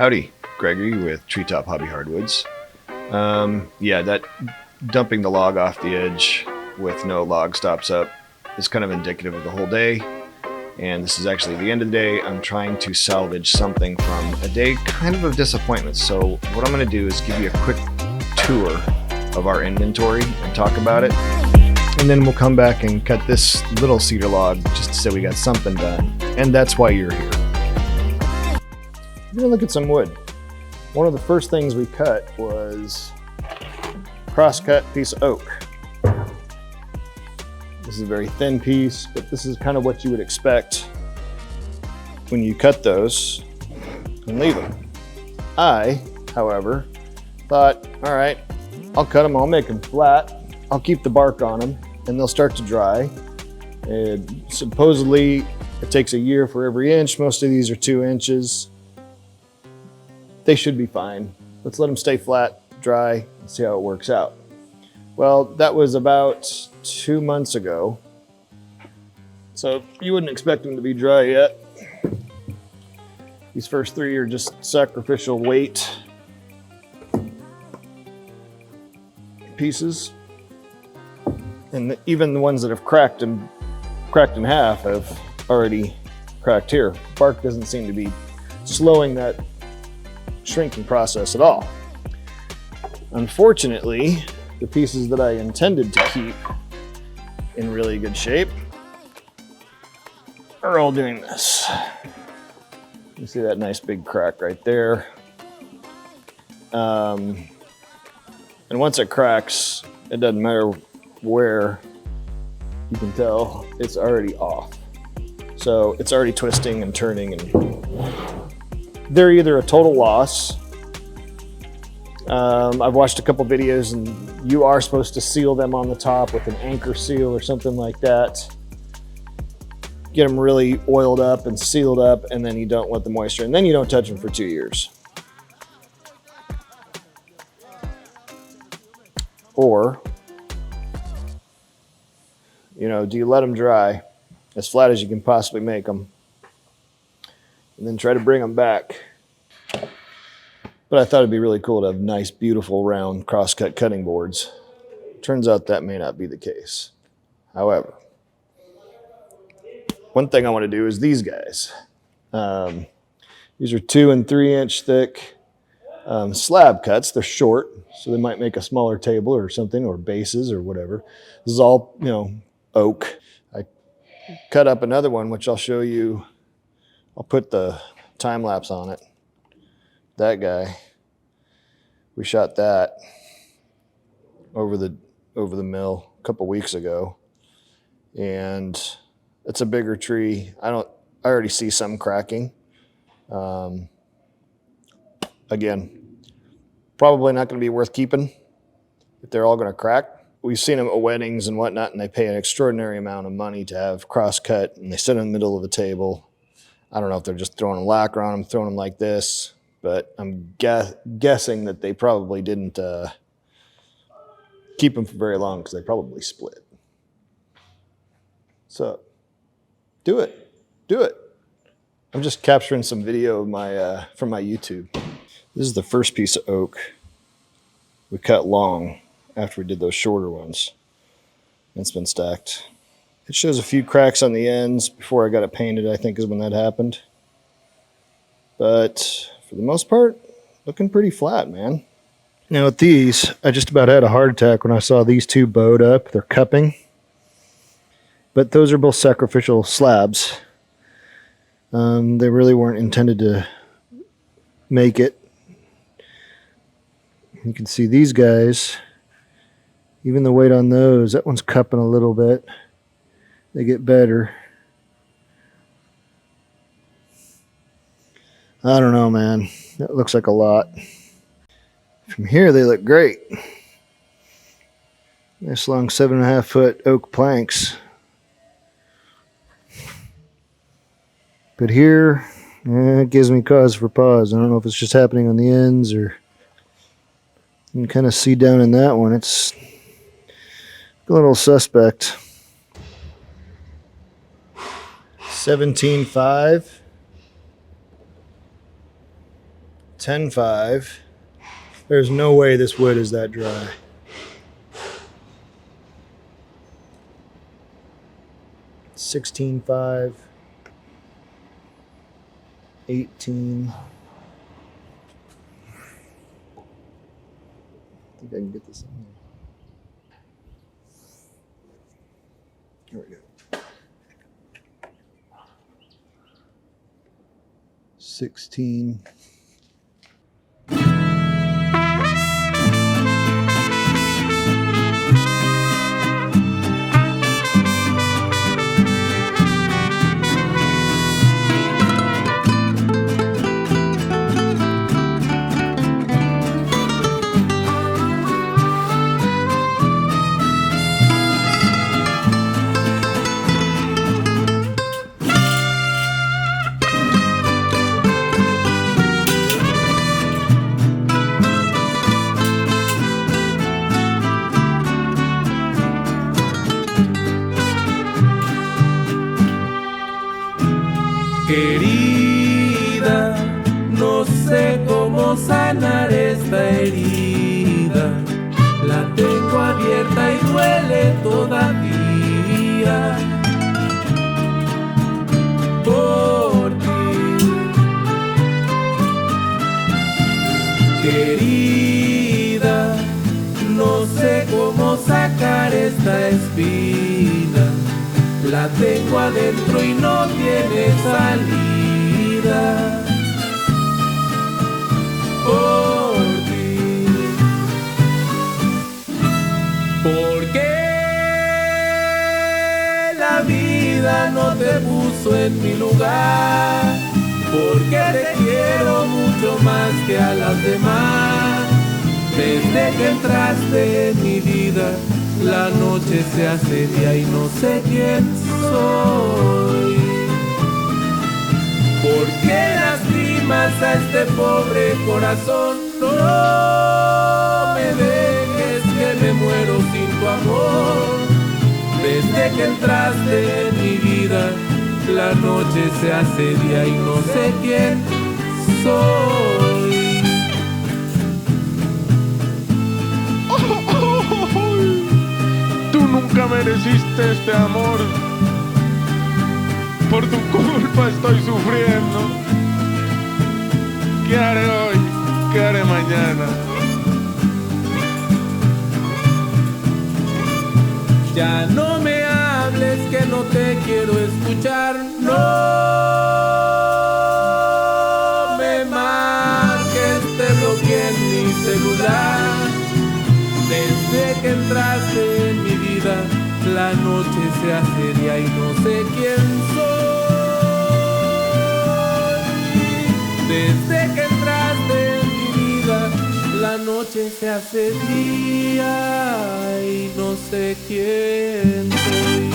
Howdy, Gregory with Treetop Hobby Hardwoods. Yeah, that dumping the log off the edge with no log stops up is kind of indicative of the whole day. And this is actually the end of the day. I'm trying to salvage something from a day kind of disappointment. So what I'm going to do is give you a quick tour of our inventory and talk about it. And then we'll come back and cut this little cedar log just to say we got something done. And that's why you're here. We're gonna look at some wood. One of the first things we cut was cross-cut piece of oak. This is a very thin piece, but this is kind of what you would expect when you cut those and leave them. I, however, thought, all right, I'll cut them, I'll make them flat, I'll keep the bark on them, and they'll start to dry. And supposedly, it takes a year for every inch. Most of these are 2 inches. They should be fine. Let's let them stay flat, dry, and see how it works out. Well, that was about 2 months ago. So you wouldn't expect them to be dry yet. These first 3 are just sacrificial weight pieces. And even the ones that have cracked in half have already cracked here. Bark doesn't seem to be slowing that shrinking process at all. Unfortunately, the pieces that I intended to keep in really good shape are all doing this. You see that nice big crack right there. And once it cracks, it doesn't matter where, you can tell it's already off. So it's already twisting and turning, and they're either a total loss. I've watched a couple videos and you are supposed to seal them on the top with an anchor seal or something like that. Get them really oiled up and sealed up, and then you don't let the moisture, and then you don't touch them for 2 years. Or, do you let them dry as flat as you can possibly make them, and then try to bring them back? But I thought it'd be really cool to have nice, beautiful, round, cross-cut cutting boards. Turns out that may not be the case. However, one thing I want to do is these guys. These are 2 and 3 inch thick slab cuts. They're short, so they might make a smaller table or something, or bases or whatever. This is all, oak. I cut up another one, which I'll show you. I'll put the time lapse on it. That guy, we shot that over the mill a couple weeks ago, and it's a bigger tree. I already see some cracking. Again, probably not going to be worth keeping if they're all going to crack. We've seen them at weddings and whatnot, and they pay an extraordinary amount of money to have cross-cut, and they sit in the middle of the table. I don't know if they're just throwing a lacquer on them, throwing them like this, but I'm guessing that they probably didn't keep them for very long because they probably split. So, do it. I'm just capturing some video of from my YouTube. This is the first piece of oak we cut long after we did those shorter ones. It's been stacked. It shows a few cracks on the ends before I got it painted, I think is when that happened. But for the most part, looking pretty flat, man. Now with these, I just about had a heart attack when I saw these 2 bowed up. They're cupping. But those are both sacrificial slabs. They really weren't intended to make it. You can see these guys, even the weight on those, that one's cupping a little bit. They get better. I don't know, man. That looks like a lot. From here, they look great. Nice long 7.5 foot oak planks. But here, it gives me cause for pause. I don't know if it's just happening on the ends, or you can kind of see down in that one. It's a little suspect. 17.5. 10.5. There's no way this wood is that dry. 16.5. 18. I think I can get this in here. Here we go. 16. Querida, no sé cómo sanar esta herida. La tengo abierta y duele todavía. Por ti, querida, no sé cómo sacar esta espina. La tengo adentro y no tiene salida. Por ti. ¿Por qué la vida no te puso en mi lugar? Porque te quiero mucho más que a las demás. Desde que entraste en mi vida, la noche se hace día y no sé quién soy. ¿Por qué lastimas a este pobre corazón? No me dejes que me muero sin tu amor. Desde que entraste en mi vida, la noche se hace día y no sé quién soy. Tú nunca mereciste este amor. Por tu culpa estoy sufriendo. ¿Qué haré hoy? ¿Qué haré mañana? Ya no me hables que no te quiero escuchar. No me marques, te bloqueé en mi celular. Desde que entraste en mi vida, la noche se hace día y no sé quién soy. Desde que entraste en mi vida, la noche se hace día y no sé quién soy.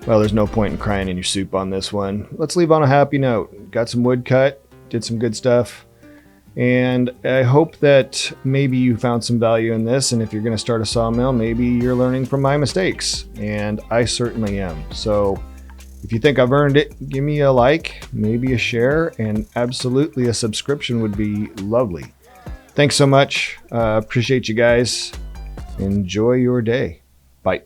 Well, there's no point in crying in your soup on this one. Let's leave on a happy note. Got some wood cut, did some good stuff. And I hope that maybe you found some value in this. And if you're going to start a sawmill, maybe you're learning from my mistakes. And I certainly am. So if you think I've earned it, give me a like, maybe a share, and absolutely a subscription would be lovely. Thanks so much. Appreciate you guys. Enjoy your day. Bye.